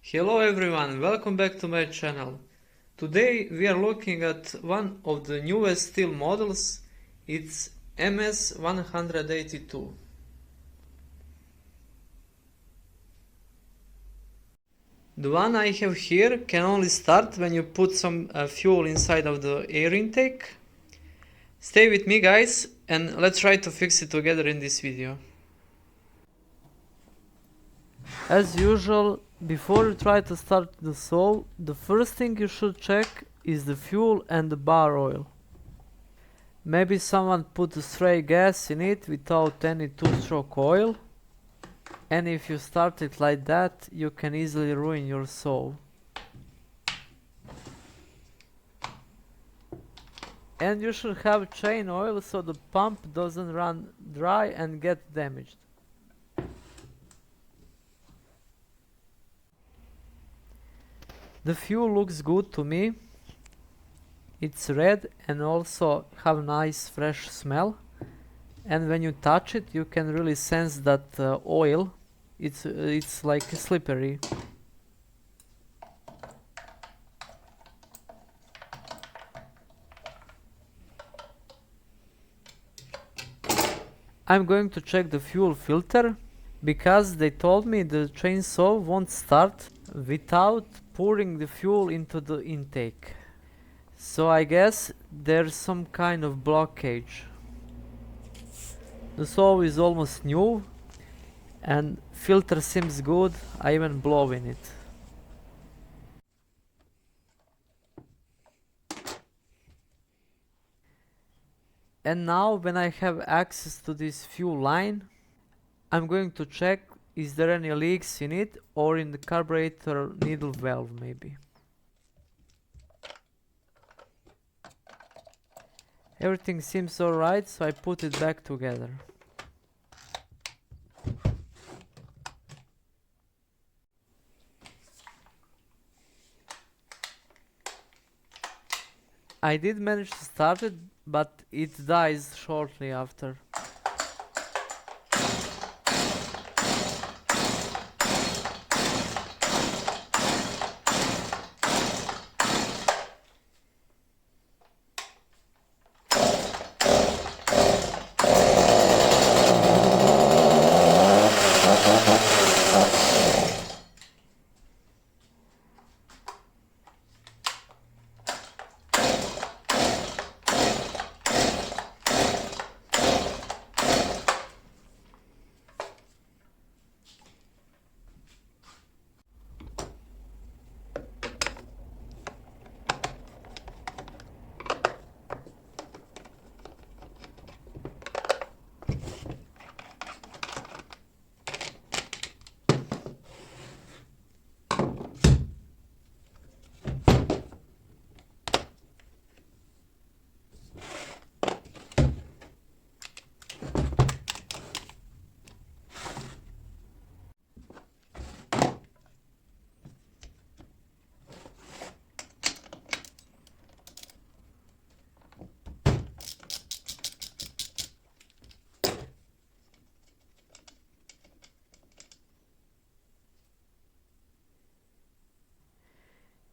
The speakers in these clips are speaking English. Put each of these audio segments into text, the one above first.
Hello everyone, welcome back to my channel. Today we are looking at one of the newest STIHL models. It's MS182. The one I have here can only start when you put some fuel inside of the air intake. Stay with me guys and let's try to fix it together in this video. As usual, before you try to start the saw, the first thing you should check is the fuel and the bar oil. Maybe someone put a stray gas in it without any two-stroke oil, and if you start it like that, you can easily ruin your saw. And you should have chain oil so the pump doesn't run dry and get damaged. The fuel looks good to me. It's red and also have nice fresh smell, and when you touch it you can really sense that oil. It's like slippery. I'm going to check the fuel filter because they told me the chainsaw won't start without pouring the fuel into the intake. So I guess there's some kind of blockage. The saw is almost new and filter seems good. I even blow in it. And now when I have access to this fuel line, I'm going to check is there any leaks in it or in the carburetor needle valve maybe. Everything seems alright, so I put it back together. I did manage to start it, but it dies shortly after.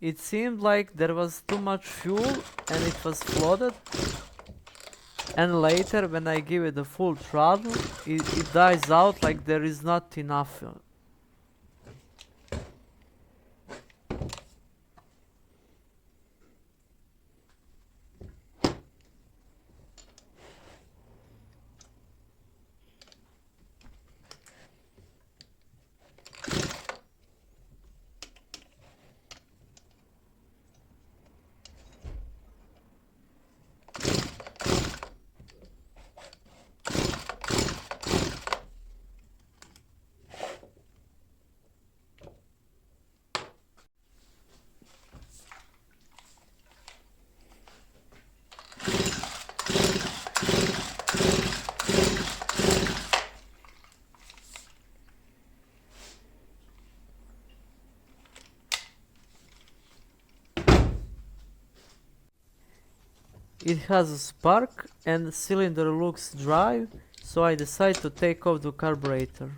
It seemed like there was too much fuel and it was flooded, and later when I give it a full throttle it dies out like there is not enough. It has a spark and the cylinder looks dry, so I decide to take off the carburetor.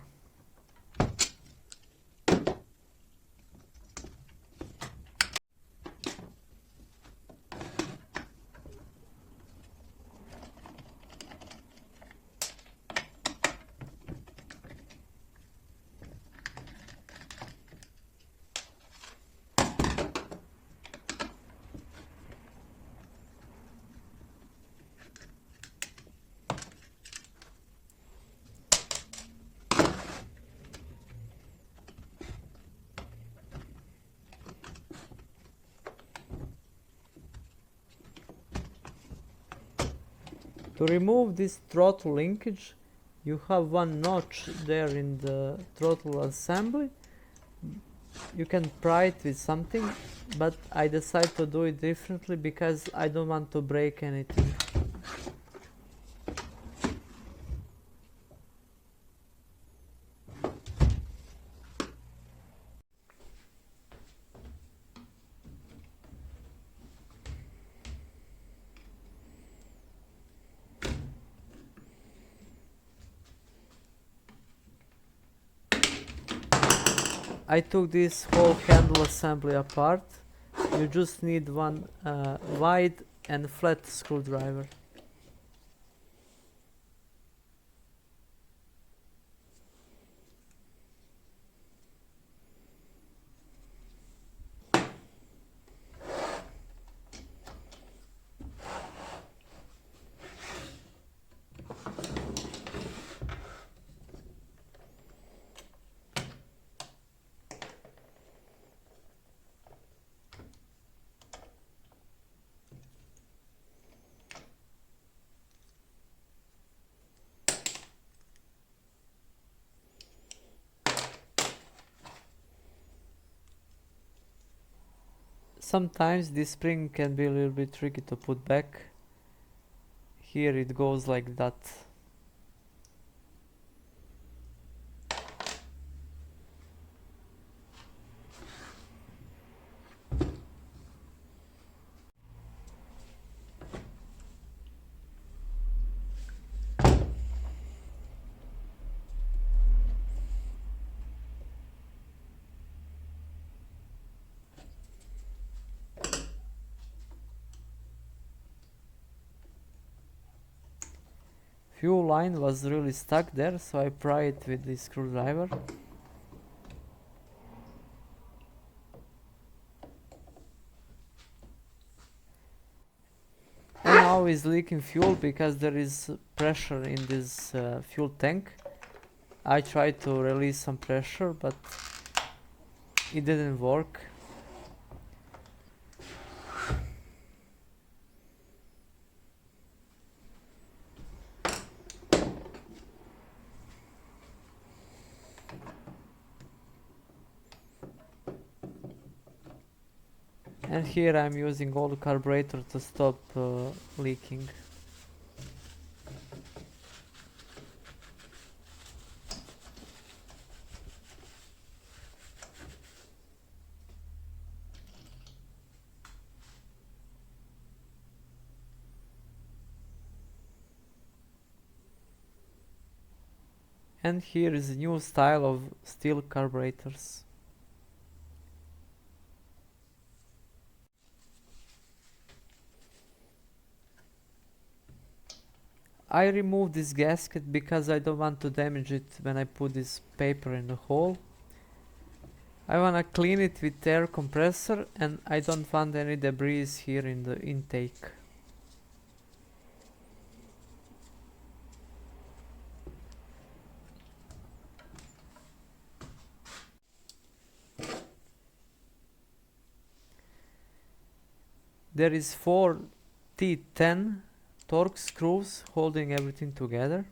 To remove this throttle linkage, you have one notch there in the throttle assembly. You can pry it with something, but I decided to do it differently because I don't want to break anything. I took this whole handle assembly apart. You just need one wide and flat screwdriver. Sometimes this spring can be a little bit tricky to put back. Here it goes like that. Fuel line was really stuck there, so I pry it with this screwdriver. And now is leaking fuel because there is pressure in this fuel tank. I tried to release some pressure, but it didn't work. And here I'm using all the carburetor to stop leaking. And here is a new style of STIHL carburetors. I removed this gasket because I don't want to damage it when I put this paper in the hole. I wanna clean it with air compressor and I don't want any debris here in the intake. There is 4 T10 torque screws holding everything together.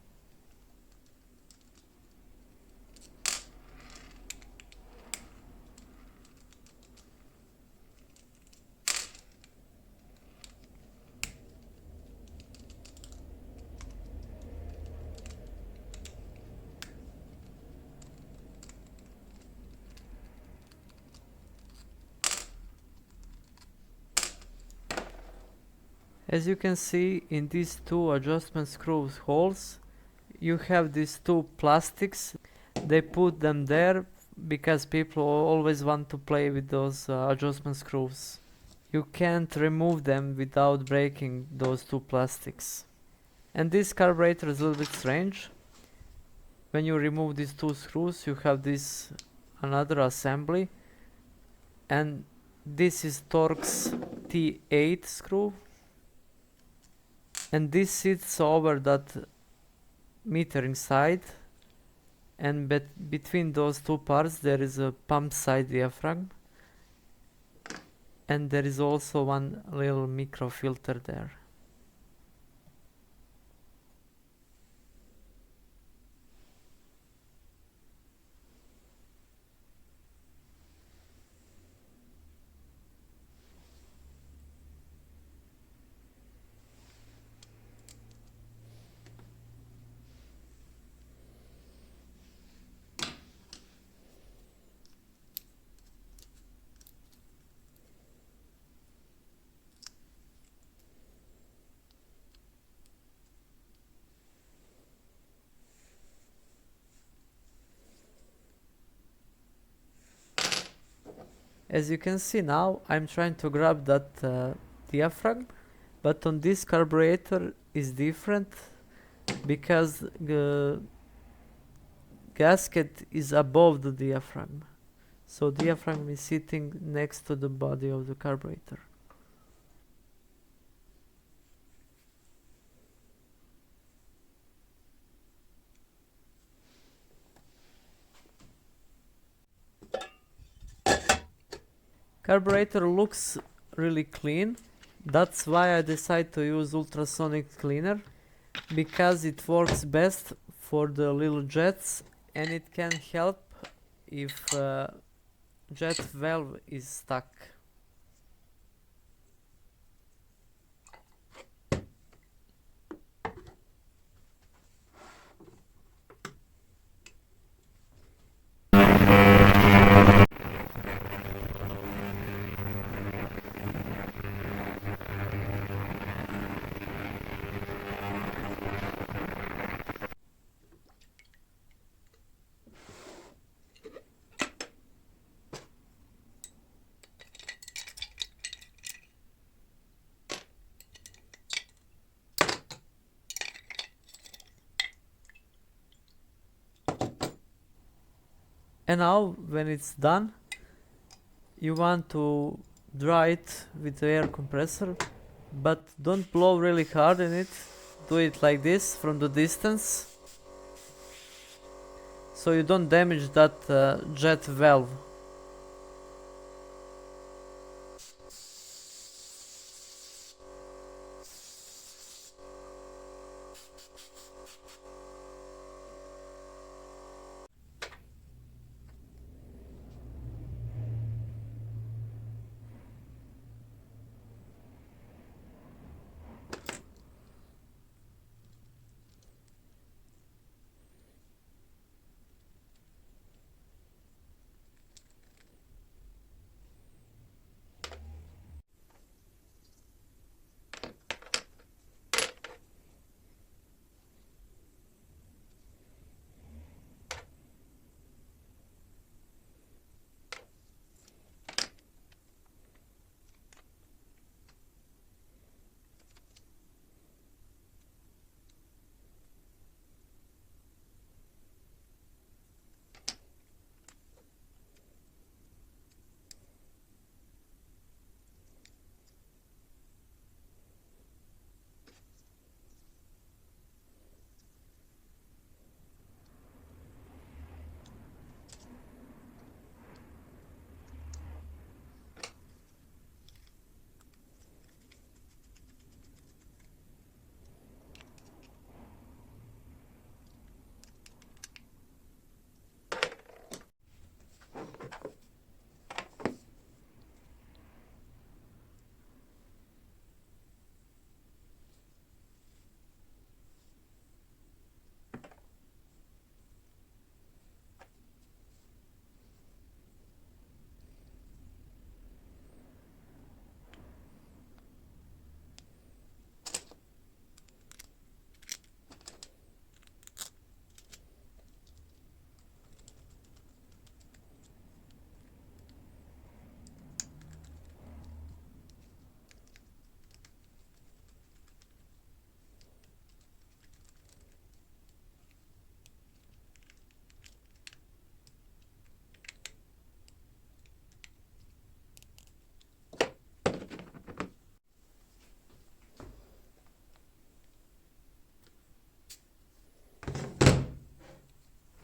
As you can see, in these 2 adjustment screw holes, you have these 2 plastics. They put them there because people always want to play with those adjustment screws. You can't remove them without breaking those 2 plastics. And this carburetor is a little bit strange. When you remove these 2 screws, you have this another assembly, and this is Torque's T8 screw. And this sits over that metering side, and between those 2 parts there is a pump side diaphragm, and there is also one little micro filter there. As you can see now, I'm trying to grab that diaphragm, but on this carburetor is different because the gasket is above the diaphragm. So diaphragm is sitting next to the body of the carburetor. Carburetor looks really clean. That's why I decided to use ultrasonic cleaner, because it works best for the little jets and it can help if jet valve is stuck. And now when it's done, you want to dry it with the air compressor, but don't blow really hard in it. Do it like this from the distance, so you don't damage that jet valve.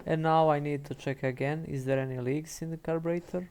And now I need to check again, is there any leaks in the carburetor?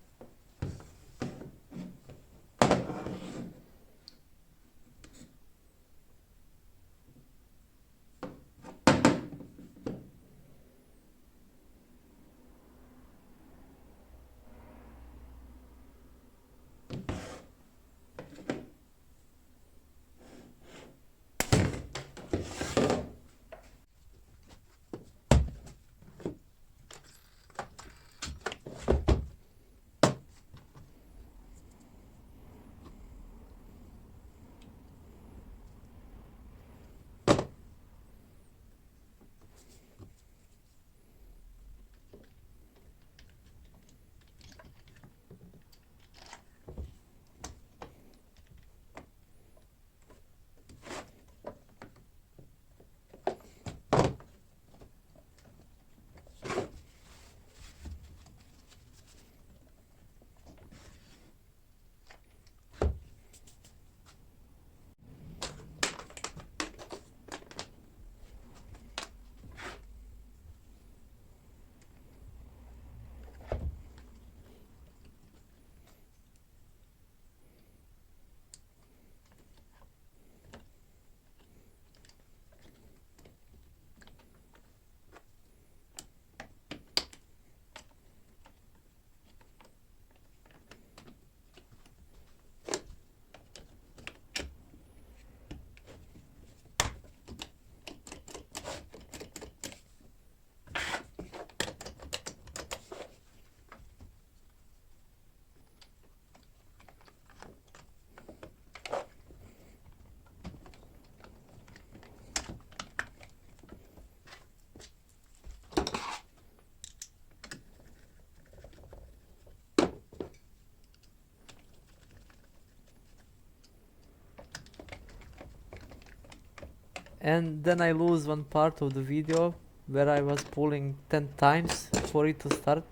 and then I lose one part of the video where I was pulling 10 times for it to start.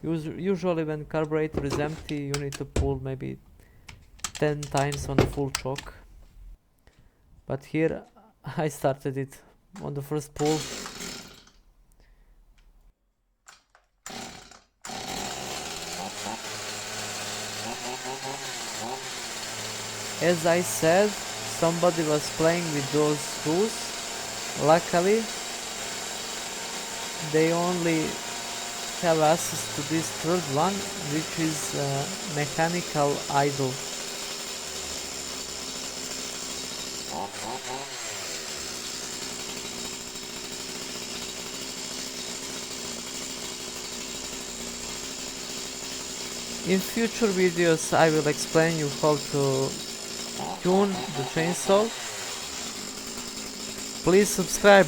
Usually when carburetor is empty you need to pull maybe 10 times on the full choke, but here I started it on the first pull. As I said, somebody was playing with those screws. Luckily, they only have access to this third one, which is mechanical idle. In future videos I will explain you how to tune the chainsaw. Please subscribe.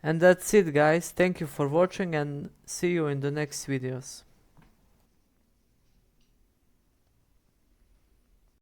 And that's it guys, thank you for watching and see you in the next videos.